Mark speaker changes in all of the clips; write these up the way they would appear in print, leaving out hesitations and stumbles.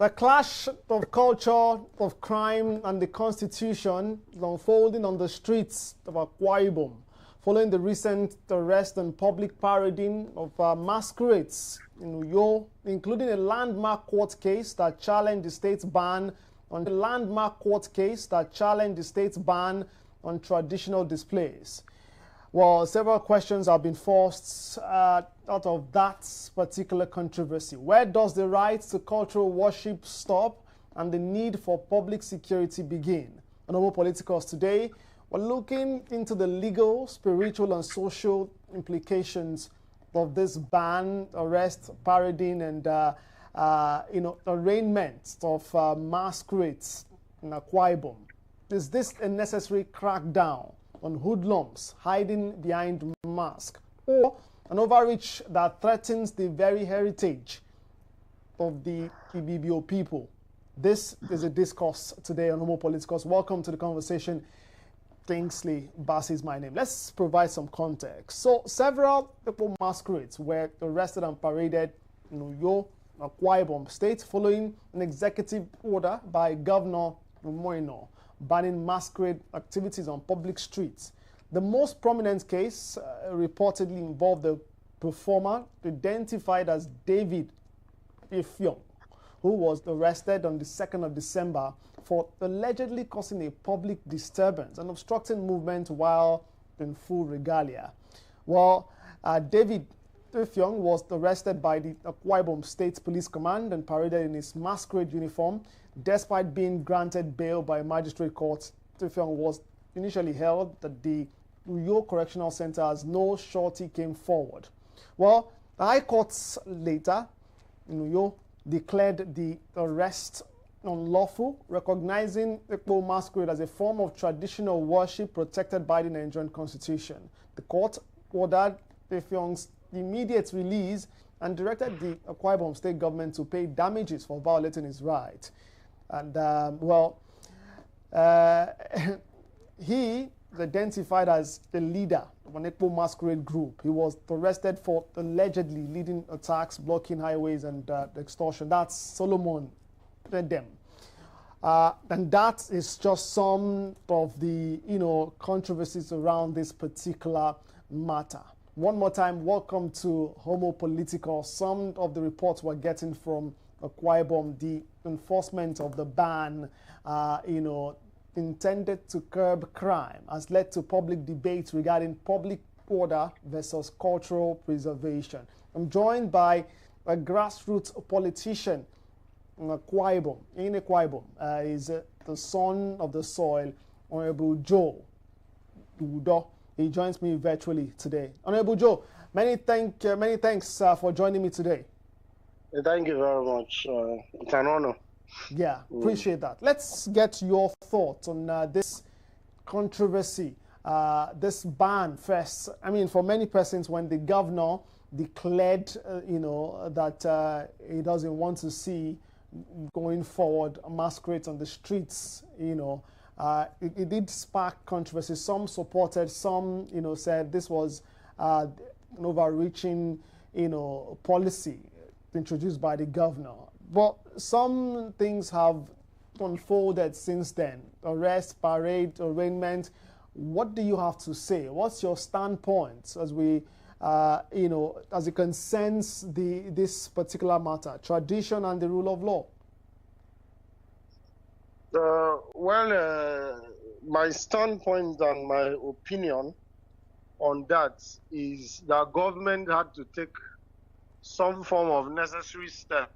Speaker 1: The clash of culture, of crime, and the constitution is unfolding on the streets of Akwa Ibom, following the recent arrest and public parading of masquerades in Uyo, including a landmark court case that challenged the state's ban on traditional displays. Well, several questions have been forced out of that particular controversy. Where does the right to cultural worship stop and the need for public security begin? On Homo Politicus today, we're looking into the legal, spiritual, and social implications of this ban, arrest, parading, and arraignment of masquerades in Akwa Ibom. Is this a necessary crackdown on hoodlums hiding behind masks, or an overreach that threatens the very heritage of the Ibibio people? This is a discourse today on Homo Politicus. Welcome to the conversation. Kingsley Bass is my name. Let's provide some context. So, several people masquerades were arrested and paraded in Uyo, Akwa Ibom State, following an executive order by Governor Moino banning masquerade activities on public streets. The most prominent case reportedly involved the performer identified as David Ifyong, who was arrested on the 2nd of December for allegedly causing a public disturbance and obstructing movement while in full regalia. Well, David Ifyong was arrested by the Akwa Ibom State Police Command and paraded in his masquerade uniform. Despite being granted bail by a magistrate court, Ifyong was initially held at the Uyo Correctional Center as no surety came forward. Well, the High Court later in Uyo declared the arrest unlawful, recognizing Ekpo masquerade as a form of traditional worship protected by the Nigerian Constitution. The court ordered Ifyong's immediate release and directed the Akwa Ibom State government to pay damages for violating his right. And, he is identified as the leader of an Ekpo masquerade group. He was arrested for allegedly leading attacks, blocking highways, and extortion. That's Solomon Edem. And that is just some of the, controversies around this particular matter. One more time, welcome to Homo Politicus. Some of the reports we're getting from Akwa Ibom, the enforcement of the ban, intended to curb crime, has led to public debate regarding public order versus cultural preservation. I'm joined by a grassroots politician in Akwa Ibom. He's the son of the soil, Honorable Joe Udo. He joins me virtually today. Honorable Joe, many thanks for joining me today.
Speaker 2: Thank you very much. It's an honor.
Speaker 1: Yeah, appreciate that. Let's get your thoughts on this controversy, this ban first. I mean, for many persons, when the governor declared, that he doesn't want to see going forward masquerades on the streets, it did spark controversy. Some supported, some, said this was an overreaching, policy introduced by the governor. But some things have unfolded since then. Arrest, parade, arraignment. What do you have to say? What's your standpoint as we, as it concerns this particular matter, tradition and the rule of law?
Speaker 2: My standpoint and my opinion on that is that government had to take some form of necessary step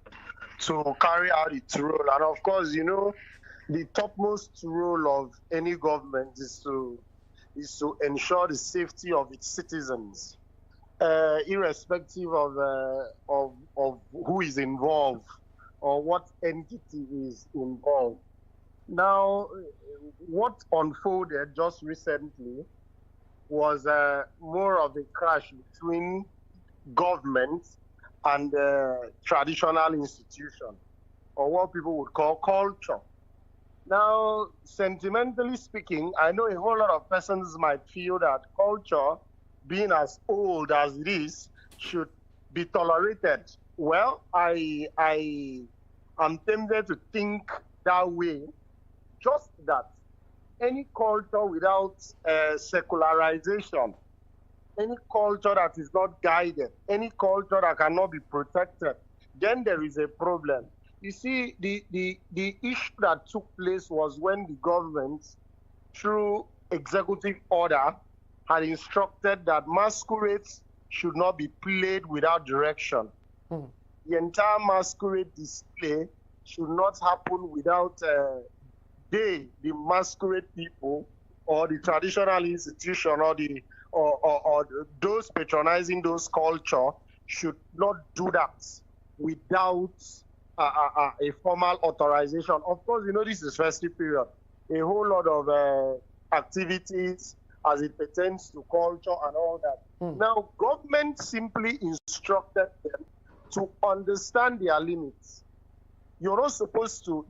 Speaker 2: to carry out its role. And of course, the topmost role of any government is to ensure the safety of its citizens, irrespective of who is involved or what entity is involved. Now, what unfolded just recently was more of a clash between government and traditional institution, or what people would call culture. Now, sentimentally speaking, I know a whole lot of persons might feel that culture, being as old as it is, should be tolerated. Well, I I'm tempted to think that way, just that any culture without secularization, any culture that is not guided, any culture that cannot be protected, then there is a problem. You see, the issue that took place was when the government, through executive order, had instructed that masquerades should not be played without direction. The entire masquerade display should not happen without the masquerade people or the traditional institution or those patronizing those culture should not do that without a formal authorization. Of course, you know, this is festive period. A whole lot of activities as it pertains to culture and all that. Now, government simply instructed them to understand their limits. You're not supposed to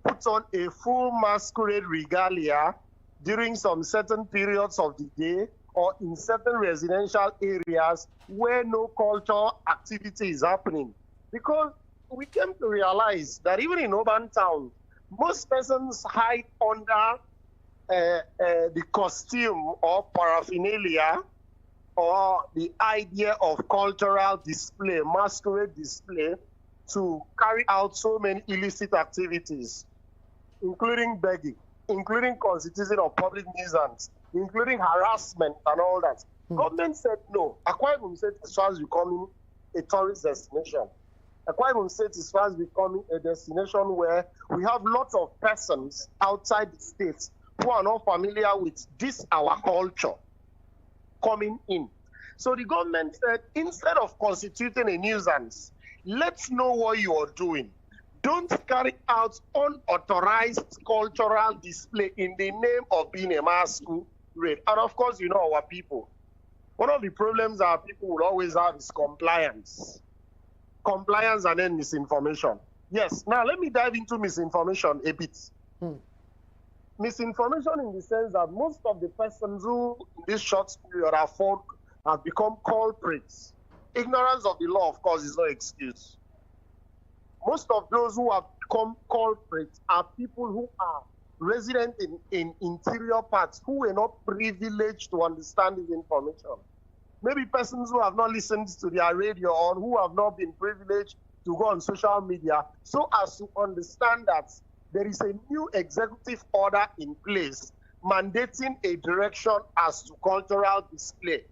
Speaker 2: put on a full masquerade regalia during some certain periods of the day or in certain residential areas where no cultural activity is happening. Because we came to realize that even in urban towns, most persons hide under the costume or paraphernalia or the idea of cultural display, masquerade display, to carry out so many illicit activities, including begging, including constituting of public nuisance, including harassment and all that. Government said no. Akwa Ibom State is fast becoming a tourist destination. Akwa Ibom State is fast becoming a destination where we have lots of persons outside the states who are not familiar with this, our culture, coming in. So the government said, instead of constituting a nuisance, let's know what you are doing. Don't carry out unauthorized cultural display in the name of being a masquerade. And of course, you know our people. One of the problems our people will always have is compliance. Compliance and then misinformation. Yes, now let me dive into misinformation a bit. Misinformation in the sense that most of the persons who in this short period have become culprits. Ignorance of the law, of course, is no excuse. Most of those who have become culprits are people who are resident in interior parts who were not privileged to understand this information. Maybe persons who have not listened to their radio or who have not been privileged to go on social media so as to understand that there is a new executive order in place mandating a direction as to cultural display.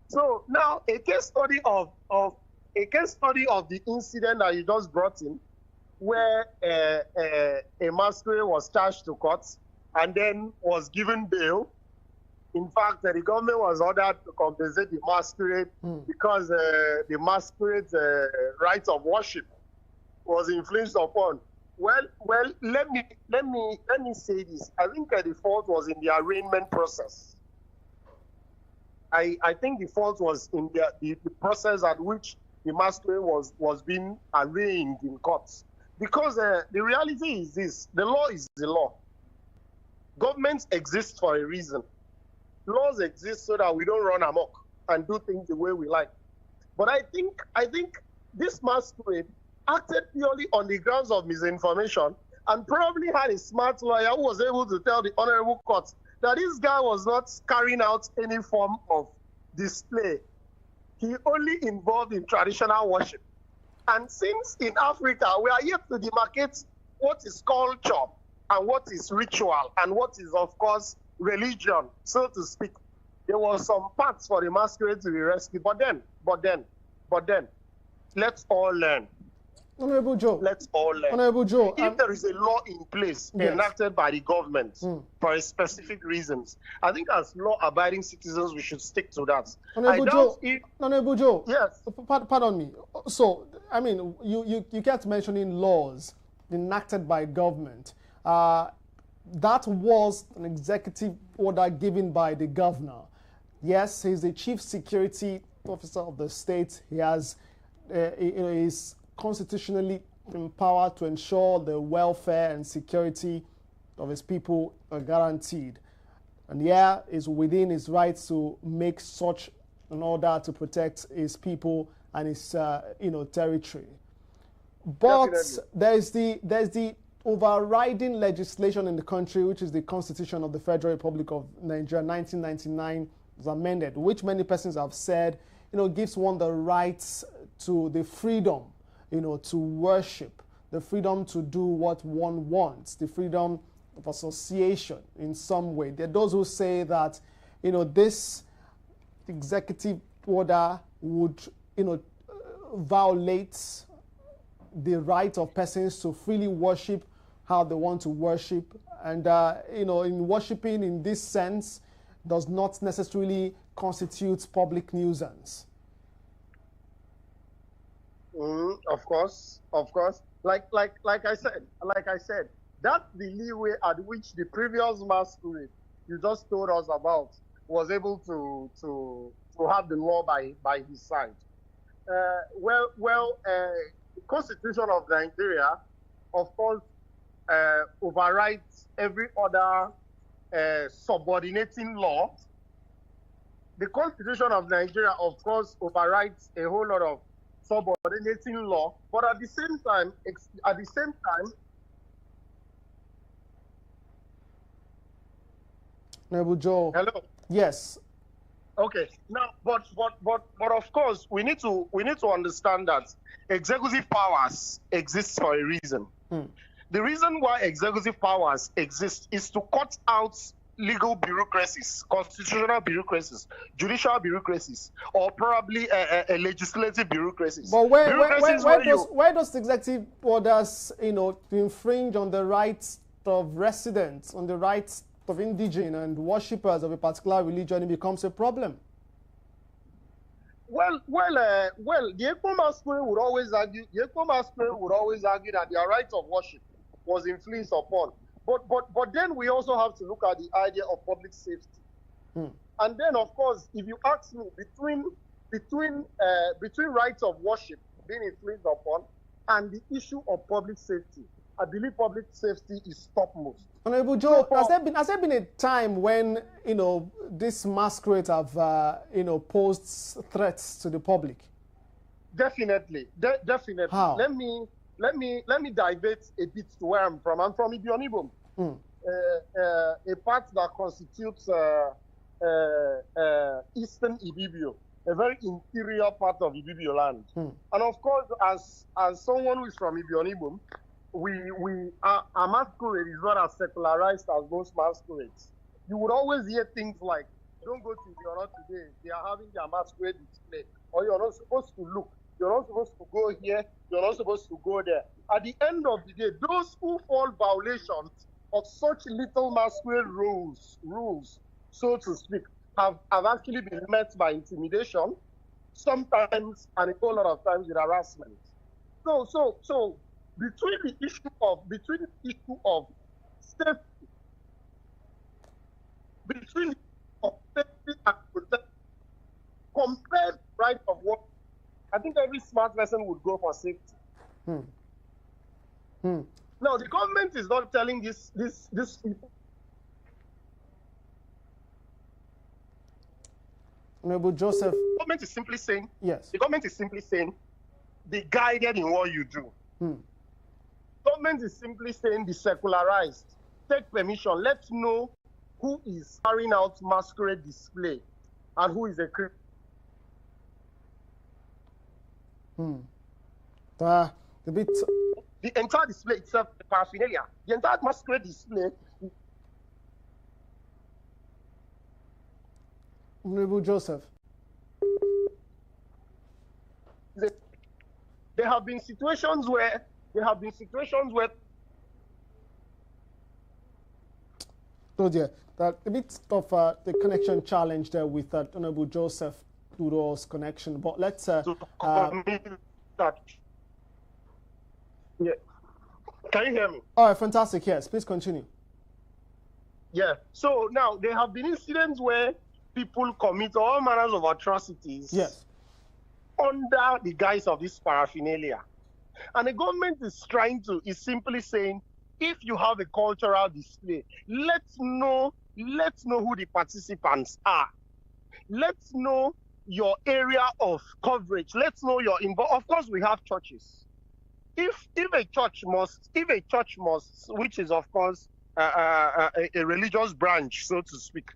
Speaker 2: So now a case study of the incident that you just brought in, where a masquerade was charged to court and then was given bail. In fact, the government was ordered to compensate the masquerade because the masquerade's right of worship was infringed upon. Well, let me say this. I think the fault was in the arraignment process. I think the fault was in the process at which the masquerade was being arraigned in courts. Because the reality is this: the law is the law. Governments exist for a reason. Laws exist so that we don't run amok and do things the way we like. But I think this masquerade acted purely on the grounds of misinformation and probably had a smart lawyer who was able to tell the honorable court that this guy was not carrying out any form of display. He only involved in traditional worship. And since in Africa, we are yet to demarcate what is culture and what is ritual and what is, of course, religion, so to speak, there was some parts for the masquerade to be rescued. But then, let's all learn.
Speaker 1: Honorable Joe.
Speaker 2: Let's all learn.
Speaker 1: Honorable Joe.
Speaker 2: If there is a law in place enacted by the government for a specific reasons, I think as law-abiding citizens, we should stick to that.
Speaker 1: Honorable Joe.
Speaker 2: Yes.
Speaker 1: Pardon me. So, I mean, you kept mentioning laws enacted by government. That was an executive order given by the governor. Yes, he's the chief security officer of the state. He has, is constitutionally empowered to ensure the welfare and security of his people are guaranteed. And yeah, is within his rights to make such an order to protect his people and his, territory. But
Speaker 2: Definitely.
Speaker 1: there's the overriding legislation in the country, which is the Constitution of the Federal Republic of Nigeria, 1999, was amended, which many persons have said, gives one the rights to the freedom, to worship, the freedom to do what one wants, the freedom of association in some way. There are those who say that, this executive order would, violate the right of persons to freely worship how they want to worship. And, in worshiping in this sense does not necessarily constitute public nuisance.
Speaker 2: Of course. Like I said, that's the leeway at which the previous masquerade you just told us about was able to have the law by his side. The Constitution of Nigeria, of course, overrides every other subordinating law. The Constitution of Nigeria, of course, overrides a whole lot of subordinating law, but at the same time,
Speaker 1: Honorable Joe.
Speaker 2: hello.
Speaker 1: Yes.
Speaker 2: Okay. Now, but of course, we need to understand that executive powers exist for a reason. The reason why executive powers exist is to cut out legal bureaucracies, constitutional bureaucracies, judicial bureaucracies, or probably a legislative bureaucracies.
Speaker 1: But where does executive orders, infringe on the rights of residents, on the rights of indigenous and worshippers of a particular religion, it becomes a problem?
Speaker 2: Well, the Akwa Masquerade would always argue. That their right of worship was infringed upon. But then we also have to look at the idea of public safety. And then, of course, if you ask me, between rights of worship being infringed upon and the issue of public safety, I believe public safety is topmost.
Speaker 1: Honorable Joe, has there been a time when these masquerades have posed threats to the public?
Speaker 2: Definitely, definitely.
Speaker 1: How?
Speaker 2: Let me divert a bit to where I'm from. I'm from Ibom, a part that constitutes Eastern Ibibio, a very interior part of Ibibio land. And of course, as someone who is from Ibom, our masquerade is not as secularized as most masquerades. You would always hear things like, "Don't go to Ibiono today, they are having their masquerade display," or "You're not supposed to look, you're not supposed to go here, you're not supposed to go there." At the end of the day, those who fall violations of such little masquerade rules, so to speak, have actually been met by intimidation, sometimes, and a whole lot of times with harassment. So between the issue of safety, and protection, compared to right of work, I think every smart person would go for safety. Now, the government is not telling this people.
Speaker 1: Honorable Joseph.
Speaker 2: The government is simply saying,
Speaker 1: yes.
Speaker 2: The government is simply saying, be guided in what you do. Government is simply saying, be secularized. Take permission. Let's know who is carrying out masquerade display and who is a criminal. The entire display itself, the paraphernalia, the entire masquerade display.
Speaker 1: Honorable Joseph.
Speaker 2: There have been situations where
Speaker 1: oh dear, that a bit of the connection challenge there with Honorable Joseph Duro's connection, but let's
Speaker 2: yeah. Can you hear me?
Speaker 1: All right, fantastic. Yes, please continue.
Speaker 2: Yeah. So now there have been incidents where people commit all manners of atrocities.
Speaker 1: Yes.
Speaker 2: Under the guise of this paraphernalia, and the government is simply saying, if you have a cultural display, let's know who the participants are. Let's know your area of coverage. Let's know your involvement. Of course, we have churches. if a church must, which is of course a religious branch, so to speak,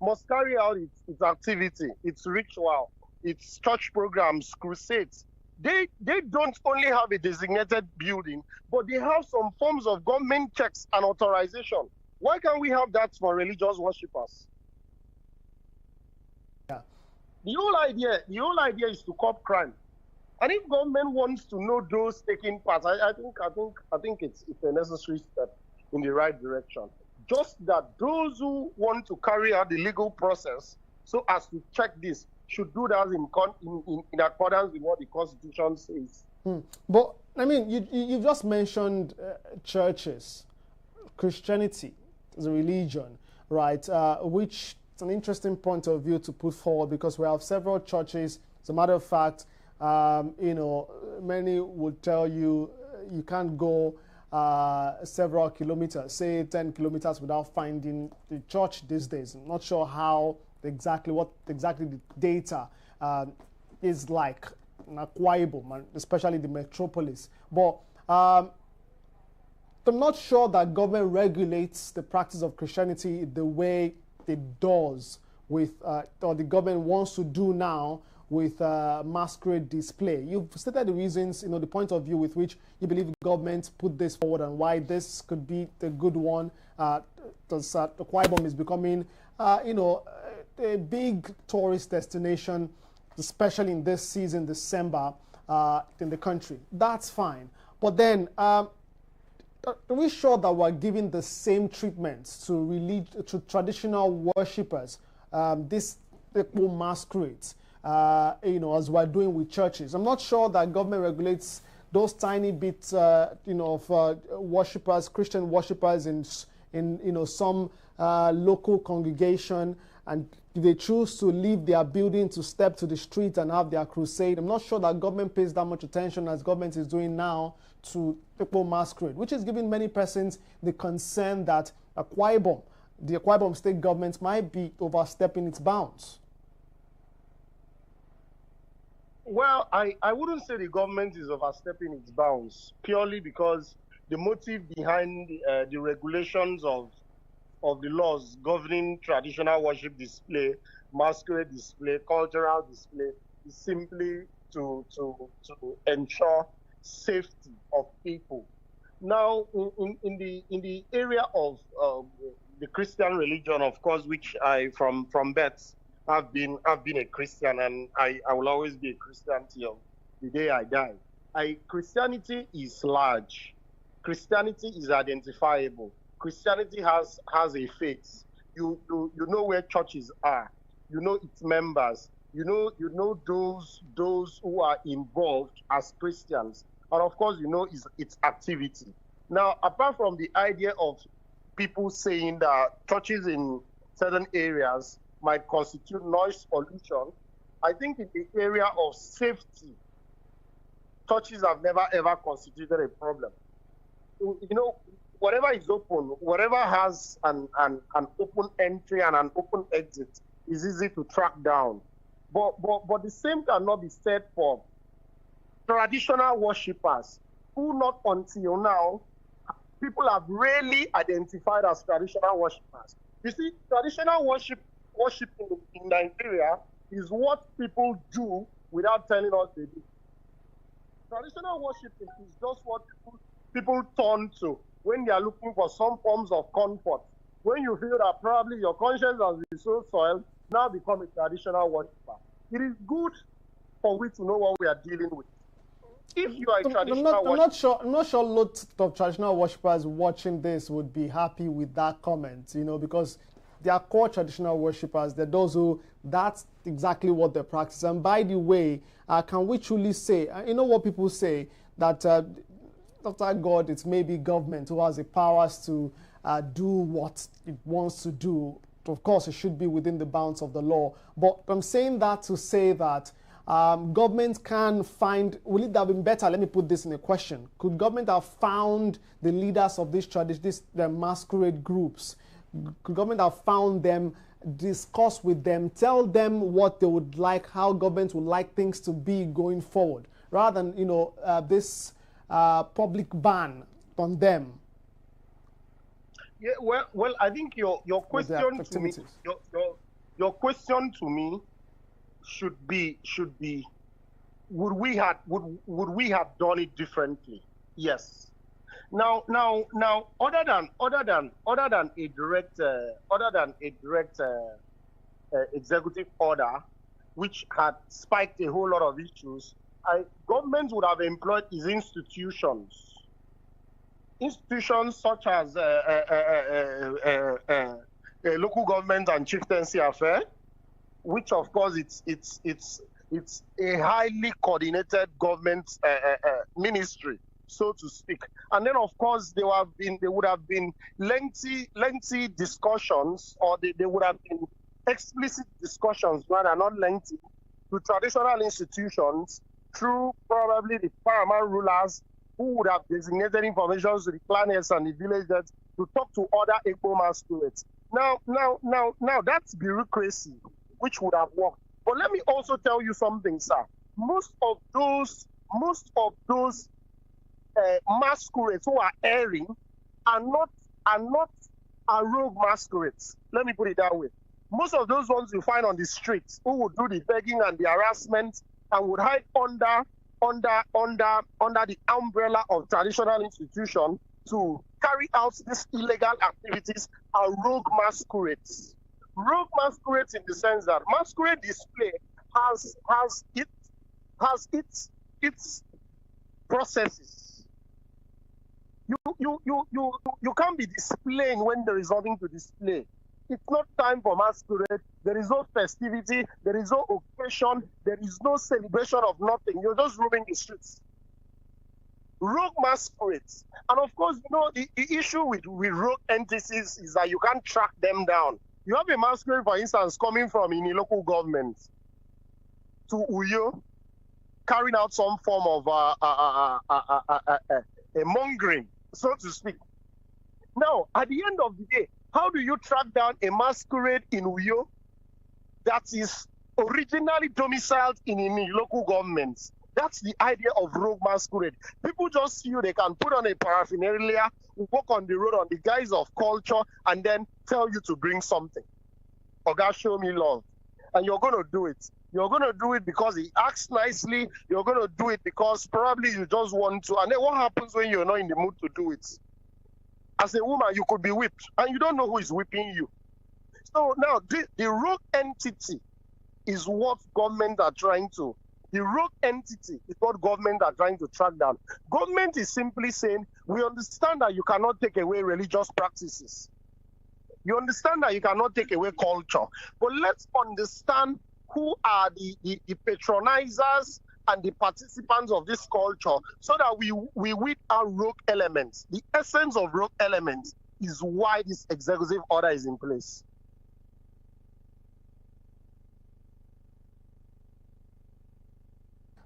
Speaker 2: must carry out its activity, its ritual, its church programs, crusades. They don't only have a designated building, but they have some forms of government checks and authorization. Why can't we have that for religious worshippers?
Speaker 1: Yeah.
Speaker 2: The whole idea is to curb crime. And if government wants to know those taking part, I think it's a necessary step in the right direction. Just that those who want to carry out the legal process so as to check this should do that in accordance with what the Constitution says.
Speaker 1: But I mean, you just mentioned churches, Christianity as a religion, right? Which is an interesting point of view to put forward, because we have several churches. As a matter of fact, many would tell you you can't go several kilometers, say 10 kilometers, without finding the church these days. I'm not sure how what exactly the data is like in Akwa Ibom, especially the metropolis. But I'm not sure that government regulates the practice of Christianity the way it does with, or the government wants to do now with masquerade display. You've stated the reasons, the point of view with which you believe the government put this forward and why this could be a good one. Because Akwa Ibom is becoming, a big tourist destination, especially in this season, December, in the country. That's fine. But then, are we sure that we're giving the same treatment to traditional worshippers, this masquerades, as we're doing with churches? I'm not sure that government regulates those tiny bits, of worshippers, Christian worshippers in some local congregation, and if they choose to leave their building to step to the street and have their crusade. I'm not sure that government pays that much attention as government is doing now to people masquerade, which is giving many persons the concern that the Akwa Ibom State government might be overstepping its bounds.
Speaker 2: Well, I wouldn't say the government is overstepping its bounds, purely because the motive behind the regulations of the laws governing traditional worship display, masquerade display, cultural display is simply to ensure safety of people. Now, in the area of the Christian religion, of course, which I from birth have been a Christian, and I will always be a Christian till the day I die. Christianity is large. Christianity is identifiable. Christianity has a face. You know where churches are. You know its members. You know those who are involved as Christians, and of course you know its activity. Now, apart from the idea of people saying that churches in certain areas might constitute noise pollution, I think in the area of safety, churches have never ever constituted a problem. Whatever is open, whatever has an open entry and an open exit is easy to track down. But the same cannot be said for traditional worshippers, who not until now people have really identified as traditional worshippers. You see, traditional worship in Nigeria is what people do without telling us they do. Traditional worship is just what people turn to when they are looking for some forms of comfort. When you feel that probably your conscience has been so soiled, now become a traditional worshiper. It is good for we to know what we are dealing with. If you are a traditional worshiper,
Speaker 1: I'm not sure lots of traditional worshippers watching this would be happy with that comment, because they are core traditional worshippers. They're those who, that's exactly what they practice. And by the way, can we truly say, what people say, that after God, it's maybe government who has the powers to do what it wants to do. Of course, it should be within the bounds of the law. But I'm saying that to say that government can find, will it have been better? Let me put this in a question. Could government have found the leaders of these traditions, the masquerade groups? Could government have found them, discuss with them, tell them what they would like, how government would like things to be going forward, rather than, this public ban on them?
Speaker 2: Yeah, well, I think your question to me, your question to me should be would we have done it differently? Yes. Now, other than a direct executive order, which had spiked a whole lot of issues, government would have employed its institutions such as local government and chieftaincy affair, which of course it's a highly coordinated government ministry, so to speak. And then of course there would have been lengthy discussions, or there would have been explicit discussions, rather not lengthy, to traditional institutions through probably the paramount rulers, who would have designated information to the clanheads and the villagers to talk to other Igbo masquerades. Now, that's bureaucracy, which would have worked. But let me also tell you something, sir. Most of those masquerades who are erring are not rogue masquerades. Let me put it that way. Most of those ones you find on the streets, who would do the begging and the harassment and would hide under the umbrella of traditional institution to carry out these illegal activities, are rogue masquerades. Rogue masquerades in the sense that masquerade display has its processes. You can't be displaying when there is nothing to display. It's not time for masquerade. There is no festivity. There is no occasion. There is no celebration of nothing. You're just roaming the streets. Rogue masquerades. And of course, the issue with rogue entities is that you can't track them down. You have a masquerade, for instance, coming from in a local government to Uyo, carrying out some form of a mongering, so to speak. Now, at the end of the day, how do you track down a masquerade in Uyo that is originally domiciled in a local government? That's the idea of rogue masquerade. People just feel they can put on a paraphernalia, walk on the road on the guise of culture, and then tell you to bring something. Oga, show me love. And you're going to do it. You're going to do it because he acts nicely. You're going to do it because probably you just want to. And then what happens when you're not in the mood to do it? As a woman, you could be whipped, and you don't know who is whipping you. So now, the rogue entity is what government are trying to. The rogue entity is what government are trying to track down. Government is simply saying, we understand that you cannot take away religious practices. You understand that you cannot take away culture. But let's understand who are the patronizers and the participants of this culture, so that we weed out rogue elements. The essence of rogue elements is why this executive order is in place.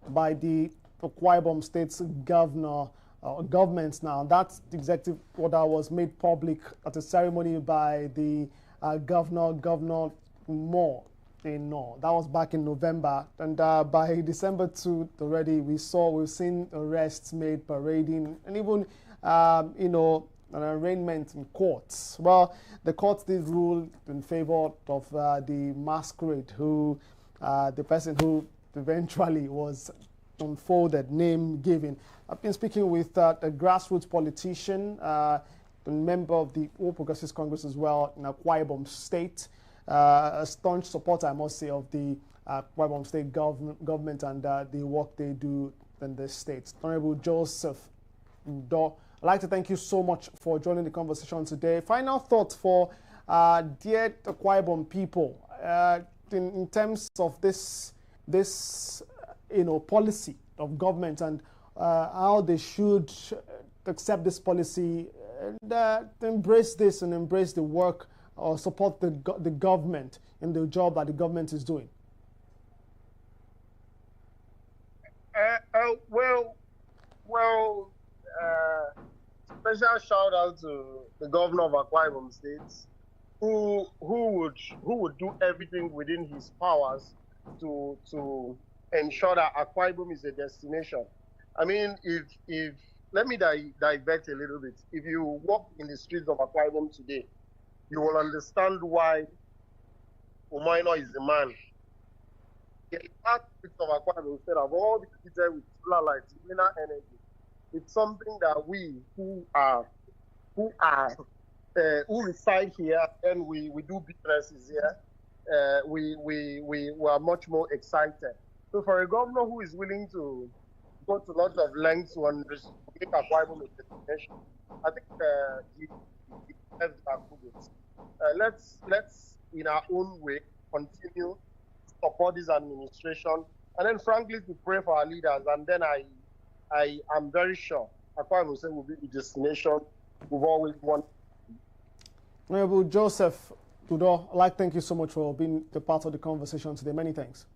Speaker 1: By the Akwa Ibom State's government now. That executive order was made public at a ceremony by the Governor Moore. No, that was back in November, and by December 2 already we've seen arrests made, parading, and even an arraignment in courts. Well, the courts did rule in favor of the masquerade, who the person who eventually was unfolded, name given. I've been speaking with a grassroots politician, a member of the All Progressives Congress as well in Akwa Ibom State. A staunch supporter, I must say, of the Akwa Ibom State government and the work they do in the state. Honorable Joseph Ndo, I'd like to thank you so much for joining the conversation today. Final thoughts for dear Akwa Ibom people in terms of this policy of government and how they should accept this policy and embrace this and embrace the work or support the government in the job that the government is doing?
Speaker 2: Special shout out to the governor of Akwa Ibom State, who would do everything within his powers to ensure that Akwa Ibom is a destination. I mean, if let me divert a little bit. If you walk in the streets of Akwa Ibom today, you will understand why Umaino is the man. The streets of Akwa Ibom State have all been treated with solar light, lunar energy. It's something that we who reside here and we do businesses here, we are much more excited. So for a governor who is willing to go to lots of lengths to make Akwa Ibom a destination, I think he has that kudos. Let's in our own way continue to support this administration, and then frankly to pray for our leaders. And then I am very sure Akwa Ibom State will be the destination we've always wanted.
Speaker 1: Honorable Joseph Udo, I'd like to thank you so much for being a part of the conversation today. Many thanks.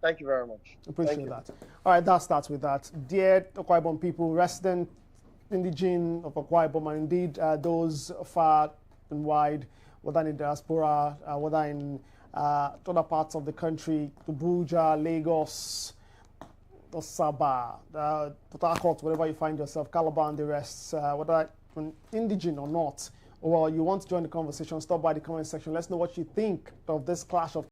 Speaker 2: Thank you very much.
Speaker 1: Appreciate that. All right, that starts with that. Dear Akwa Ibom people, resident indigene of Akwa Ibom, and indeed those far and wide, whether in diaspora, whether in other parts of the country, Abuja, Lagos, Sabah, Port Harcourt, wherever you find yourself, Calabar and the rest, whether indigene or not, or you want to join the conversation, stop by the comment section. Let's know what you think of this clash of